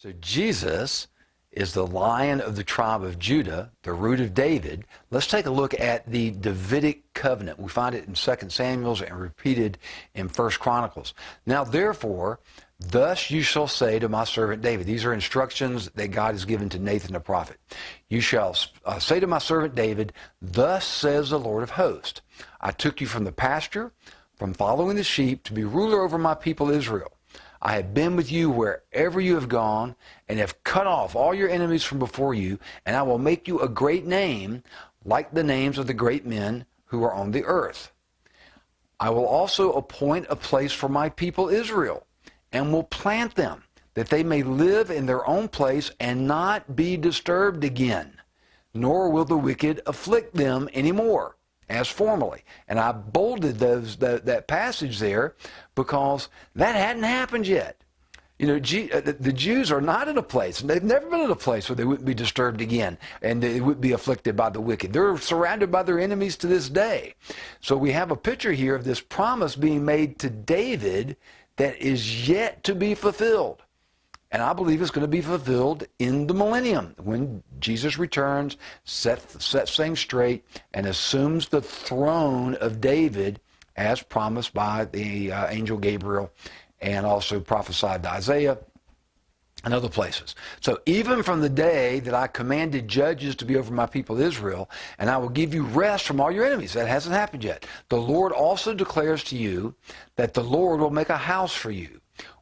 So Jesus is the Lion of the tribe of Judah, the root of David. Let's take a look at the Davidic covenant. We find it in 2 Samuel and repeated in 1 Chronicles. Now, therefore, thus you shall say to my servant David. These are instructions that God has given to Nathan the prophet. You shall say to my servant David, thus says the Lord of hosts, I took you from the pasture, from following the sheep, to be ruler over my people Israel. I have been with you wherever you have gone, and have cut off all your enemies from before you, and I will make you a great name, like the names of the great men who are on the earth. I will also appoint a place for my people Israel, and will plant them, that they may live in their own place and not be disturbed again, nor will the wicked afflict them anymore, as formerly. And I bolded that passage there because that hadn't happened yet. You know, the Jews are not in a place, and they've never been in a place where they wouldn't be disturbed again and they wouldn't be afflicted by the wicked. They're surrounded by their enemies to this day. So we have a picture here of this promise being made to David that is yet to be fulfilled. And I believe it's going to be fulfilled in the millennium when Jesus returns, sets things straight, and assumes the throne of David as promised by the angel Gabriel and also prophesied to Isaiah and other places. So even from the day that I commanded judges to be over my people Israel, and I will give you rest from all your enemies. That hasn't happened yet. The Lord also declares to you that the Lord will make a house for you.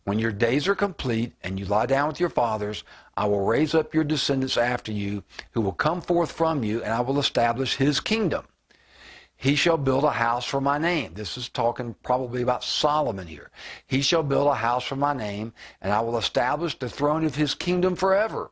When your days are complete and you lie down with your fathers, I will raise up your descendants after you, who will come forth from you, and I will establish his kingdom. He shall build a house for my name. This is talking probably about Solomon here. He shall build a house for my name, and I will establish the throne of his kingdom forever.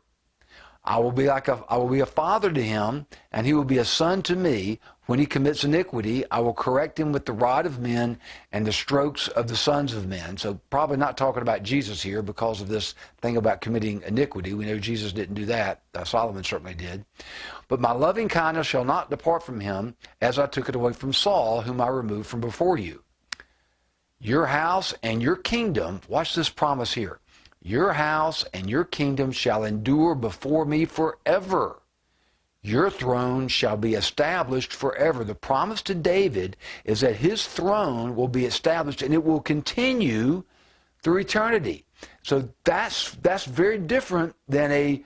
I will be a father to him, and he will be a son to me. When he commits iniquity, I will correct him with the rod of men and the strokes of the sons of men. So probably not talking about Jesus here because of this thing about committing iniquity. We know Jesus didn't do that. Solomon certainly did. But my loving kindness shall not depart from him, as I took it away from Saul, whom I removed from before you. Your house and your kingdom, watch this promise here. Your house and your kingdom shall endure before me forever. Your throne shall be established forever. The promise to David is that his throne will be established and it will continue through eternity. So that's very different than a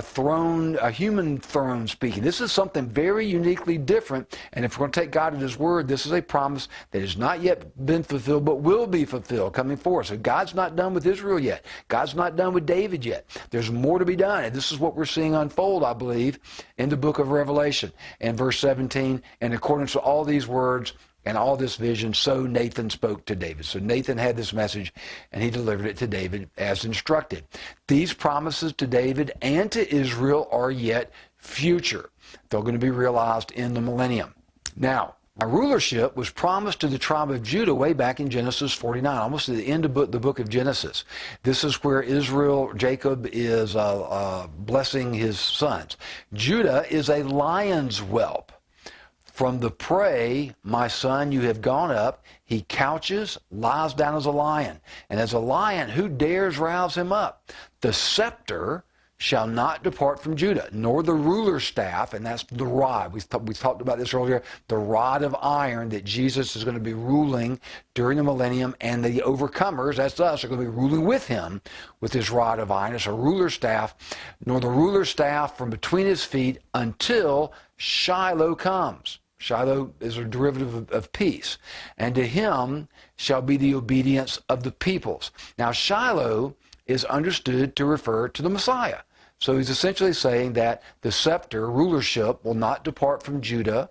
throne, a human throne speaking. This is something very uniquely different. And if we're going to take God at his word, this is a promise that has not yet been fulfilled, but will be fulfilled coming forth. So God's not done with Israel yet. God's not done with David yet. There's more to be done. And this is what we're seeing unfold, I believe, in the book of Revelation. In verse 17, in accordance to all these words and all this vision, so Nathan spoke to David. So Nathan had this message, and he delivered it to David as instructed. These promises to David and to Israel are yet future. They're going to be realized in the millennium. Now, a rulership was promised to the tribe of Judah way back in Genesis 49, almost at the end of the book of Genesis. This is where Jacob is blessing his sons. Judah is a lion's whelp. From the prey, my son, you have gone up. He couches, lies down as a lion. And as a lion, who dares rouse him up? The scepter shall not depart from Judah, nor the ruler's staff, and that's the rod. We talked about this earlier, the rod of iron that Jesus is going to be ruling during the millennium, and the overcomers, that's us, are going to be ruling with him with his rod of iron. It's a ruler's staff, nor the ruler's staff from between his feet until Shiloh comes. Shiloh is a derivative of peace. And to him shall be the obedience of the peoples. Now, Shiloh is understood to refer to the Messiah. So he's essentially saying that the scepter, rulership, will not depart from Judah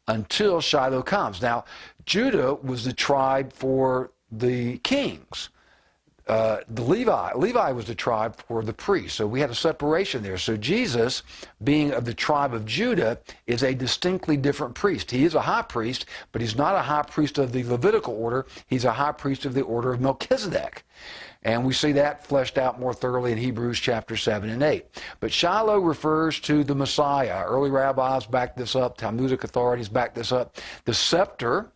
until Shiloh comes. Now, Judah was the tribe for the kings. Levi was the tribe for the priests. So we had a separation there. So Jesus, being of the tribe of Judah, is a distinctly different priest. He is a high priest, but he's not a high priest of the Levitical order. He's a high priest of the order of Melchizedek. And we see that fleshed out more thoroughly in Hebrews chapter 7 and 8. But Shiloh refers to the Messiah. Early rabbis back this up. Talmudic authorities back this up. The scepter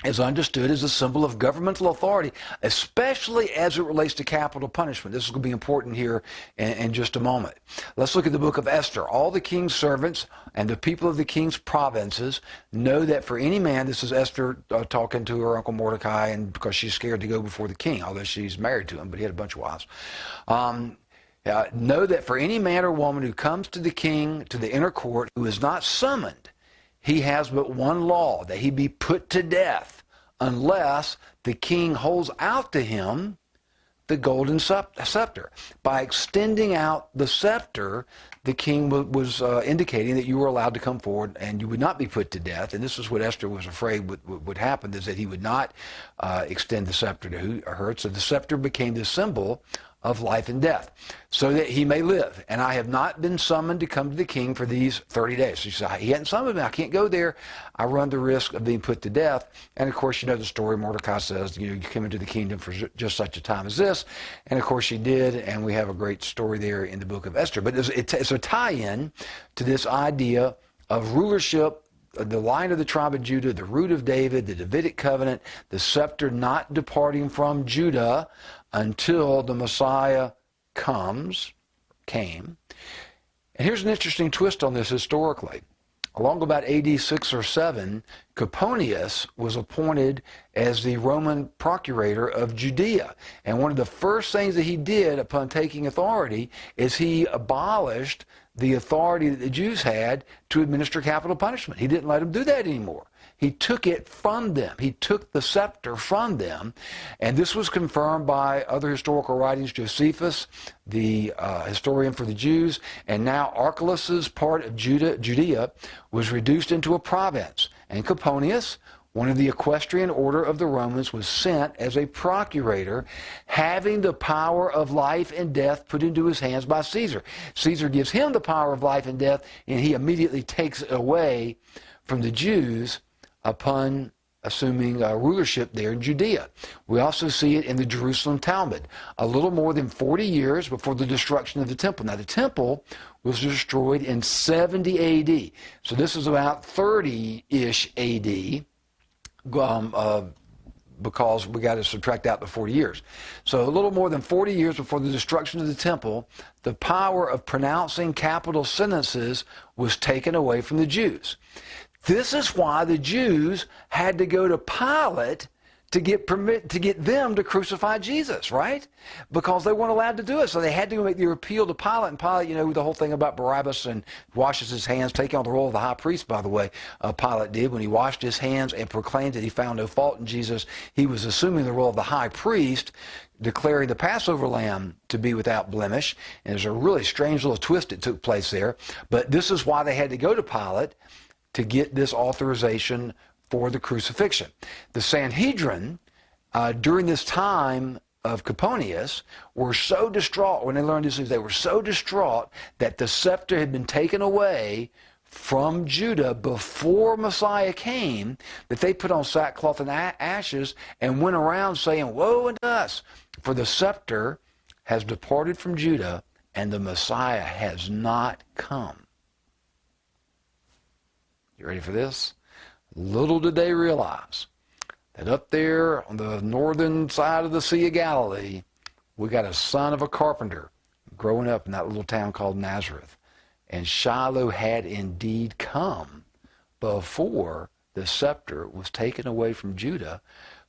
is understood as a symbol of governmental authority, especially as it relates to capital punishment. This is going to be important here in just a moment. Let's look at the book of Esther. All the king's servants and the people of the king's provinces know that for any man, this is Esther talking to her uncle Mordecai, and because she's scared to go before the king, although she's married to him, but he had a bunch of wives. Know that for any man or woman who comes to the king, to the inner court, who is not summoned, he has but one law, that he be put to death, unless the king holds out to him the golden scepter. By extending out the scepter, the king was indicating that you were allowed to come forward and you would not be put to death. And this is what Esther was afraid would happen, is that he would not extend the scepter to her. So the scepter became the symbol of life and death, so that he may live. And I have not been summoned to come to the king for these 30 days. So he said, he hadn't summoned me. I can't go there. I run the risk of being put to death. And of course, you know the story. Mordecai says, you come into the kingdom for just such a time as this. And of course, she did. And we have a great story there in the book of Esther. But it's a tie-in to this idea of rulership, the line of the tribe of Judah, the root of David, the Davidic covenant, the scepter not departing from Judah until the Messiah came. And here's an interesting twist on this historically. Along about AD 6 or 7, Coponius was appointed as the Roman procurator of Judea. And one of the first things that he did upon taking authority is he abolished the authority that the Jews had to administer capital punishment. He didn't let them do that anymore. He took it from them. He took the scepter from them. And this was confirmed by other historical writings. Josephus, the historian for the Jews, and now Archelaus's part of Judea was reduced into a province. And Coponius, one of the equestrian order of the Romans, was sent as a procurator, having the power of life and death put into his hands by Caesar. Caesar gives him the power of life and death, and he immediately takes it away from the Jews upon assuming rulership there in Judea. We also see it in the Jerusalem Talmud, a little more than 40 years before the destruction of the temple. Now, the temple was destroyed in 70 AD. So this is about 30-ish AD, because we got to subtract out the 40 years. So a little more than 40 years before the destruction of the temple, the power of pronouncing capital sentences was taken away from the Jews. This is why the Jews had to go to Pilate to get them to crucify Jesus, right? Because they weren't allowed to do it. So they had to make the appeal to Pilate. And Pilate, you know, the whole thing about Barabbas and washes his hands, taking on the role of the high priest, by the way, Pilate did. When he washed his hands and proclaimed that he found no fault in Jesus, he was assuming the role of the high priest, declaring the Passover lamb to be without blemish. And there's a really strange little twist that took place there. But this is why they had to go to Pilate to get this authorization for the crucifixion. The Sanhedrin, during this time of Coponius, were so distraught when they learned this news. They were so distraught that the scepter had been taken away from Judah before Messiah came, that they put on sackcloth and ashes and went around saying, "Woe unto us, for the scepter has departed from Judah, and the Messiah has not come." You ready for this? Little did they realize that up there on the northern side of the Sea of Galilee, we got a son of a carpenter growing up in that little town called Nazareth. And Shiloh had indeed come before the scepter was taken away from Judah,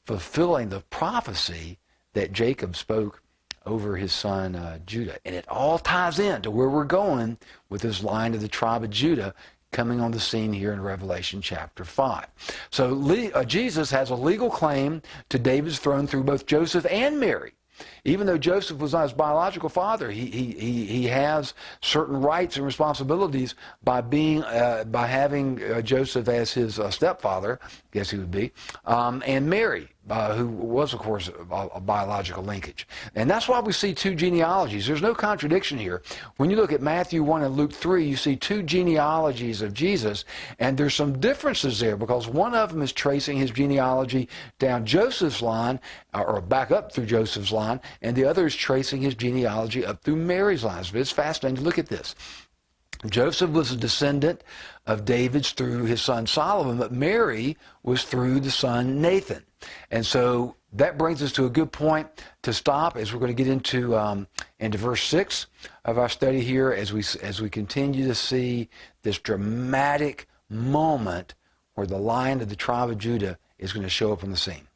fulfilling the prophecy that Jacob spoke over his son Judah. And it all ties in to where we're going with this line of the tribe of Judah coming on the scene here in Revelation chapter 5. So Jesus has a legal claim to David's throne through both Joseph and Mary. Even though Joseph was not his biological father, he has certain rights and responsibilities by having Joseph as his stepfather, I guess he would be, and Mary, who was, of course, a biological linkage. And that's why we see two genealogies. There's no contradiction here. When you look at Matthew 1 and Luke 3, you see two genealogies of Jesus, and there's some differences there because one of them is tracing his genealogy down Joseph's line, or back up through Joseph's line, and the other is tracing his genealogy up through Mary's line. So it's fascinating to look at this. Joseph was a descendant of David's through his son Solomon, but Mary was through the son Nathan. And so that brings us to a good point to stop as we're going to get into verse 6 of our study here as we continue to see this dramatic moment where the Lion of the tribe of Judah is going to show up on the scene.